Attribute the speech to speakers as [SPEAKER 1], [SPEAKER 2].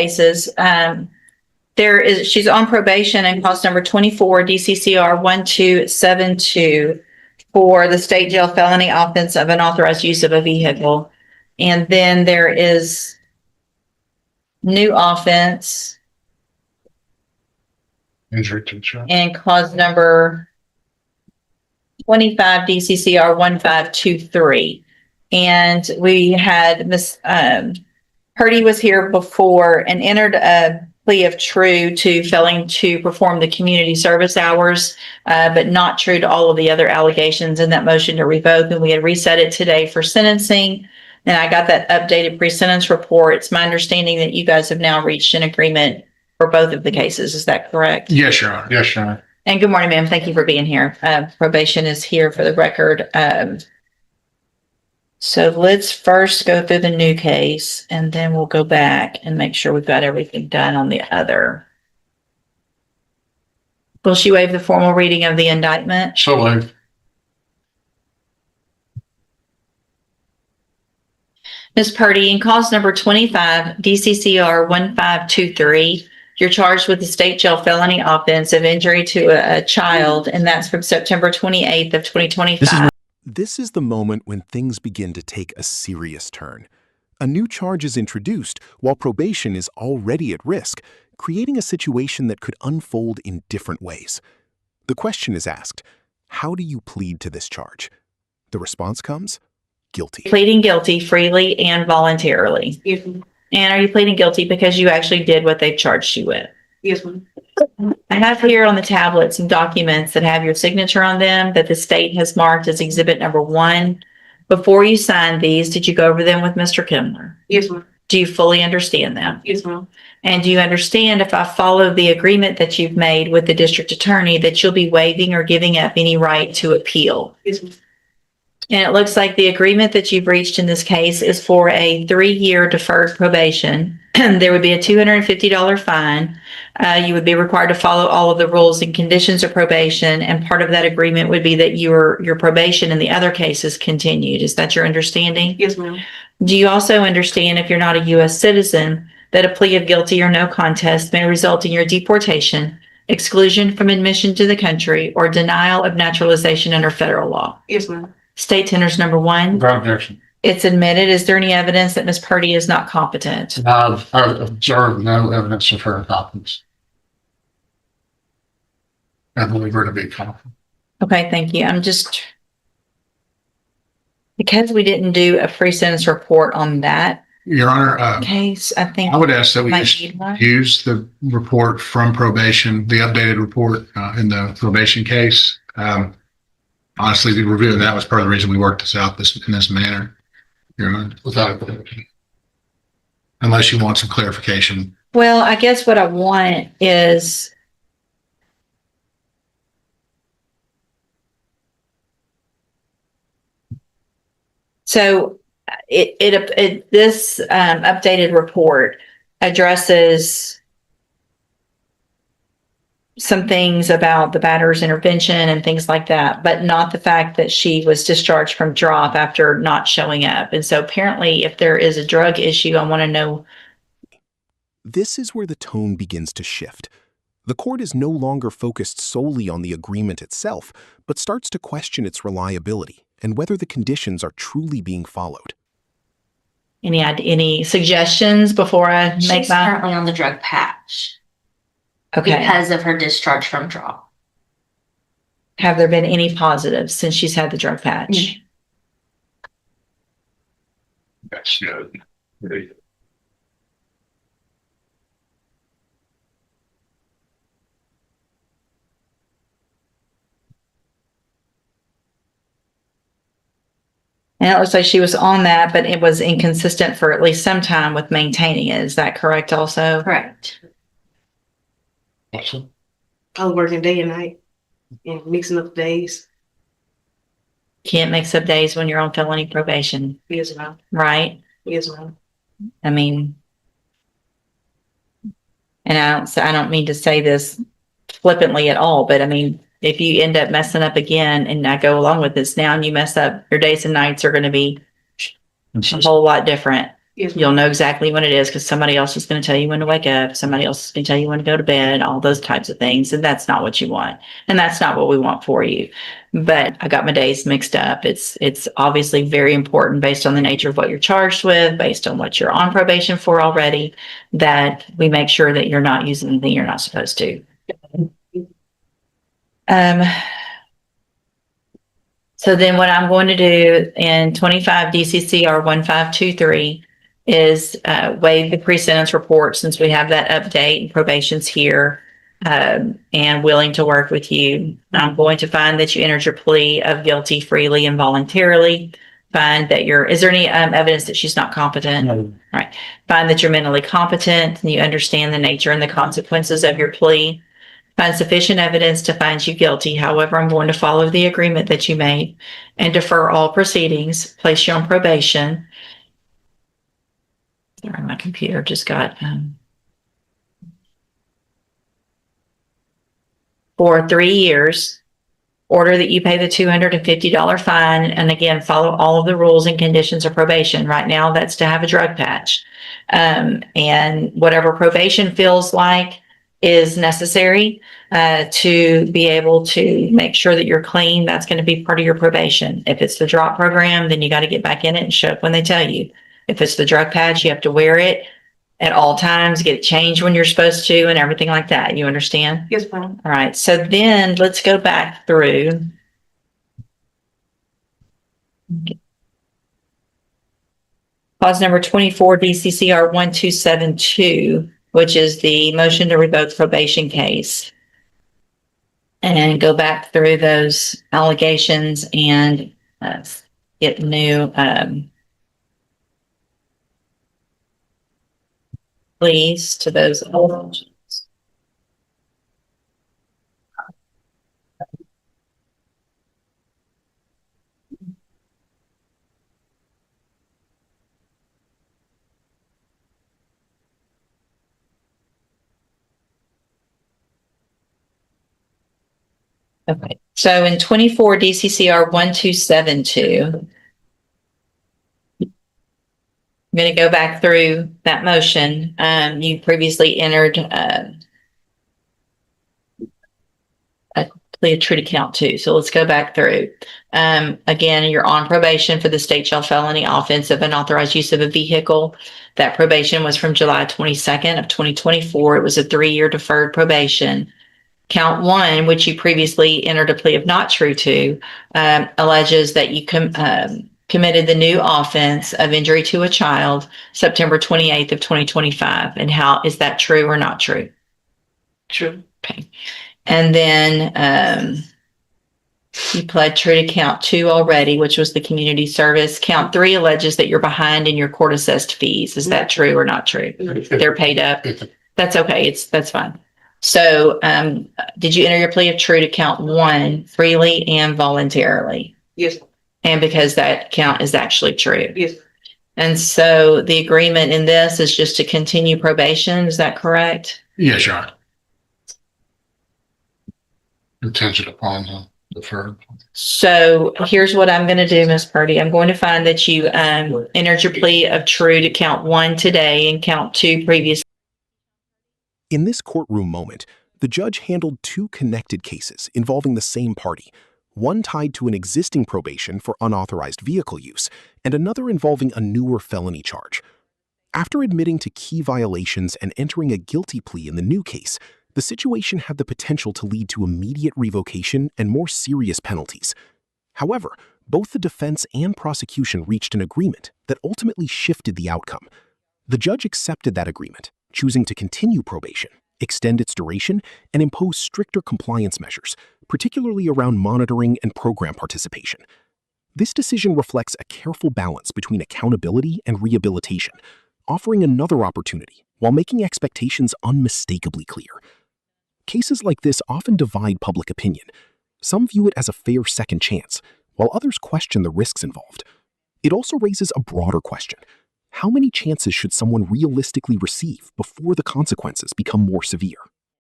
[SPEAKER 1] cases. She's on probation and cause number 24 DCCR 1272 for the state jail felony offense of unauthorized use of a vehicle. And then there is new offense
[SPEAKER 2] Injury to child.
[SPEAKER 1] and cause number 25 DCCR 1523. And we had Miss Purdy was here before and entered a plea of true to failing to perform the community service hours, but not true to all of the other allegations in that motion to revoke. And we had reset it today for sentencing. And I got that updated pre-sentence report. It's my understanding that you guys have now reached an agreement for both of the cases. Is that correct?
[SPEAKER 2] Yes, Your Honor. Yes, Your Honor.
[SPEAKER 1] And good morning, ma'am. Thank you for being here. Probation is here for the record. So let's first go through the new case and then we'll go back and make sure we've got everything done on the other. Will she waive the formal reading of the indictment?
[SPEAKER 2] So moved.
[SPEAKER 1] Ms. Purdy, in cause number 25 DCCR 1523, you're charged with the state jail felony offense of injury to a child, and that's from September 28th of 2025.
[SPEAKER 3] This is the moment when things begin to take a serious turn. A new charge is introduced while probation is already at risk, creating a situation that could unfold in different ways. The question is asked, how do you plead to this charge? The response comes, guilty.
[SPEAKER 1] Pleading guilty freely and voluntarily.
[SPEAKER 4] Yes, ma'am.
[SPEAKER 1] And are you pleading guilty because you actually did what they've charged you with?
[SPEAKER 4] Yes, ma'am.
[SPEAKER 1] I have here on the tablet some documents that have your signature on them that the state has marked as exhibit number 1. Before you signed these, did you go over them with Mr. Kimler?
[SPEAKER 4] Yes, ma'am.
[SPEAKER 1] Do you fully understand them?
[SPEAKER 4] Yes, ma'am.
[SPEAKER 1] And do you understand if I follow the agreement that you've made with the district attorney that you'll be waiving or giving up any right to appeal?
[SPEAKER 4] Yes, ma'am.
[SPEAKER 1] And it looks like the agreement that you've reached in this case is for a 3-year deferred probation. There would be a $250 fine. You would be required to follow all of the rules and conditions of probation. And part of that agreement would be that your probation in the other cases continued. Is that your understanding?
[SPEAKER 4] Yes, ma'am.
[SPEAKER 1] Do you also understand, if you're not a U.S. citizen, that a plea of guilty or no contest may result in your deportation, exclusion from admission to the country, or denial of naturalization under federal law?
[SPEAKER 4] Yes, ma'am.
[SPEAKER 1] State tenders number 1.
[SPEAKER 2] Without objection.
[SPEAKER 1] It's admitted. Is there any evidence that Ms. Purdy is not competent?
[SPEAKER 2] I've observed no evidence of her incompetence. I believe her to be competent.
[SPEAKER 1] Okay, thank you. I'm just, because we didn't do a pre-sentence report on that
[SPEAKER 2] Your Honor,
[SPEAKER 1] case, I think
[SPEAKER 2] I would ask that we
[SPEAKER 1] might
[SPEAKER 2] just
[SPEAKER 1] need one.
[SPEAKER 2] use the report from probation, the updated report in the probation case. Honestly, the review of that was part of the reason we worked this out in this manner. Your Honor, without objection. Unless you want some clarification.
[SPEAKER 1] Well, I guess what I want is so this updated report addresses some things about the batter's intervention and things like that, but not the fact that she was discharged from drop after not showing up. And so apparently if there is a drug issue, I want to know.
[SPEAKER 3] This is where the tone begins to shift. The court is no longer focused solely on the agreement itself, but starts to question its reliability and whether the conditions are truly being followed.
[SPEAKER 1] Any suggestions before I make
[SPEAKER 5] She's
[SPEAKER 1] my?
[SPEAKER 5] currently on the drug patch
[SPEAKER 1] Okay.
[SPEAKER 5] because of her discharge from drop.
[SPEAKER 1] Have there been any positives since she's had the drug patch?
[SPEAKER 2] That's good.
[SPEAKER 1] And it looks like she was on that, but it was inconsistent for at least some time with maintaining it. Is that correct also?
[SPEAKER 5] Correct.
[SPEAKER 2] Awesome.
[SPEAKER 4] I was working day and night and mixing up days.
[SPEAKER 1] Can't mix up days when you're on felony probation,
[SPEAKER 4] Yes, ma'am.
[SPEAKER 1] right?
[SPEAKER 4] Yes, ma'am.
[SPEAKER 1] I mean, and I don't mean to say this flippantly at all, but I mean, if you end up messing up again, and I go along with this now, and you mess up, your days and nights are going to be a whole lot different.
[SPEAKER 4] Yes,
[SPEAKER 1] You'll
[SPEAKER 4] ma'am.
[SPEAKER 1] know exactly when it is because somebody else is going to tell you when to wake up. Somebody else is going to tell you when to go to bed, all those types of things. And that's not what you want. And that's not what we want for you. But I got my days mixed up. It's obviously very important based on the nature of what you're charged with, based on what you're on probation for already, that we make sure that you're not using anything you're not supposed to. So then what I'm going to do in 25 DCCR 1523 is waive the pre-sentence report since we have that update and probation's here and willing to work with you. I'm going to find that you entered your plea of guilty freely and voluntarily. Find that is there any evidence that she's not competent?
[SPEAKER 6] No.
[SPEAKER 1] All right. Find that you're mentally competent and you understand the nature and the consequences of your plea. Find sufficient evidence to find you guilty. However, I'm going to follow the agreement that you made and defer all proceedings, place you on probation. Sorry, my computer just got for 3 years. Order that you pay the $250 fine, and again, follow all of the rules and conditions of probation. Right now, that's to have a drug patch. And whatever probation feels like is necessary to be able to make sure that you're clean. That's going to be part of your probation. If it's the drop program, then you got to get back in it and show up when they tell you. If it's the drug patch, you have to wear it at all times, get it changed when you're supposed to, and everything like that. You understand?
[SPEAKER 4] Yes, ma'am.
[SPEAKER 1] All right. So then let's go back through. Clause number 24 DCCR 1272, which is the motion to revoke probation case. And go back through those allegations and get new pleas to those allegations. Okay, so in 24 DCCR 1272, I'm going to go back through that motion. You previously entered a plea of true to count 2. So let's go back through. Again, you're on probation for the state jail felony offense of unauthorized use of a vehicle. That probation was from July 22nd of 2024. It was a 3-year deferred probation. Count 1, which you previously entered a plea of not true to, alleges that you committed the new offense of injury to a child September 28th of 2025. And how is that true or not true?
[SPEAKER 4] True.
[SPEAKER 1] Okay. And then you pled true to count 2 already, which was the community service. Count 3 alleges that you're behind in your court assessed fees. Is that true or not true? They're paid up. That's okay. That's fine. So did you enter your plea of true to count 1 freely and voluntarily?
[SPEAKER 4] Yes.
[SPEAKER 1] And because that count is actually true.
[SPEAKER 4] Yes.
[SPEAKER 1] And so the agreement in this is just to continue probation. Is that correct?
[SPEAKER 2] Yes, Your Honor. Contingent upon the deferred.
[SPEAKER 1] So here's what I'm going to do, Ms. Purdy. I'm going to find that you entered your plea of true to count 1 today and count 2 previously.
[SPEAKER 3] In this courtroom moment, the judge handled 2 connected cases involving the same party, one tied to an existing probation for unauthorized vehicle use, and another involving a newer felony charge. After admitting to key violations and entering a guilty plea in the new case, the situation had the potential to lead to immediate revocation and more serious penalties. However, both the defense and prosecution reached an agreement that ultimately shifted the outcome. The judge accepted that agreement, choosing to continue probation, extend its duration, and impose stricter compliance measures, particularly around monitoring and program participation. This decision reflects a careful balance between accountability and rehabilitation, offering another opportunity while making expectations unmistakably clear. Cases like this often divide public opinion. Some view it as a fair second chance, while others question the risks involved. It also raises a broader question. How many chances should someone realistically receive before the consequences become more severe?